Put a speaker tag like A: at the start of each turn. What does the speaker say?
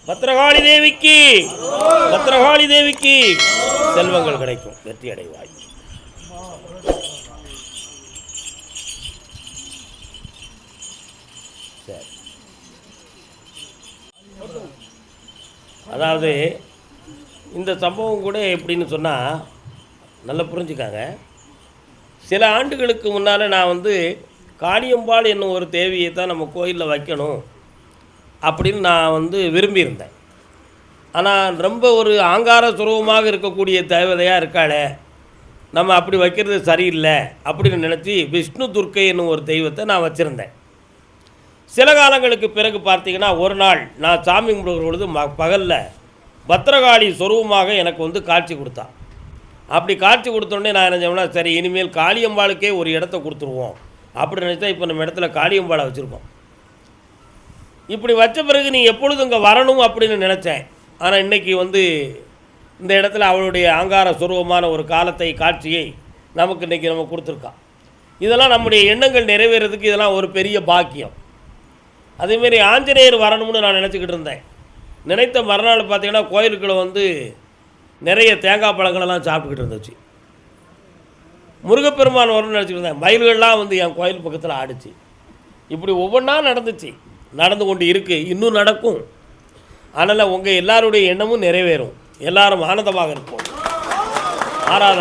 A: பத்ரகாளி தேவிக்கு, பத்ரகாளி தேவிக்கு செல்வங்கள் கிடைக்கும், வெற்றி அடைவாய். சரி, அதாவது இந்த சம்பவம் கூட எப்படின்னு சொன்னால் நல்லா புரிஞ்சுக்காங்க. சில ஆண்டுகளுக்கு முன்னால் நான் காளியம்பாள் என்னும் ஒரு தேவியை தான் நம்ம கோயிலில் வைக்கணும் அப்படின்னு நான் விரும்பியிருந்தேன். ஆனால் ரொம்ப ஒரு ஆங்கார சுரூபமாக இருக்கக்கூடிய தேவதையாக இருக்காளே, நம்ம அப்படி வைக்கிறது சரியில்லை அப்படின்னு நினச்சி விஷ்ணு துர்க்கை என்னும் ஒரு தெய்வத்தை நான் வச்சுருந்தேன். சில காலங்களுக்கு பிறகு பார்த்தீங்கன்னா ஒரு நாள் நான் சாமி கும்பிடுகிற பொழுது பகலில் பத்ரகாளி சொரூபமாக எனக்கு காட்சி கொடுத்தா. அப்படி காட்சி கொடுத்தோடனே நான் என்ன சொன்னேன்னா, சரி இனிமேல் காளியம்பாளுக்கே ஒரு இடத்த கொடுத்துருவோம் அப்படின்னு நினச்சா இப்போ நம்ம இடத்துல காளியம்பாளை வச்சுருக்கோம். இப்படி வச்ச பிறகு நீ எப்பொழுதும் இங்கே வரணும் அப்படின்னு நினச்சேன். ஆனால் இன்றைக்கி இந்த இடத்துல அவளுடைய ஆங்கார சுரூபமான ஒரு காலத்தை காட்சியை நமக்கு இன்றைக்கி நம்ம கொடுத்துருக்கான். இதெல்லாம் நம்முடைய எண்ணங்கள் நிறைவேறதுக்கு இதெல்லாம் ஒரு பெரிய பாக்கியம். அதேமாரி ஆஞ்சநேயர் வரணும்னு நான் நினச்சிக்கிட்டு இருந்தேன். நினைத்த மறுநாள் பார்த்திங்கன்னா கோயிலுக்குள்ளே நிறைய தேங்காய் பழங்களெல்லாம் சாப்பிட்டுக்கிட்டு இருந்துச்சு. முருகப்பெருமான் வரணும்னு நினச்சிக்கிட்டு இருந்தேன். மயில்கள்லாம் என் கோயில் பக்கத்தில் ஆடிச்சு. இப்படி ஒவ்வொன்றா நடந்துச்சு, நடந்து கொண்டு இருக்குது, இன்னும் நடக்கும். அதனால் உங்கள் எல்லாருடைய எண்ணமும் நிறைவேறும். எல்லாரும் ஆனந்தமாக இருப்போம். ஆராதனை.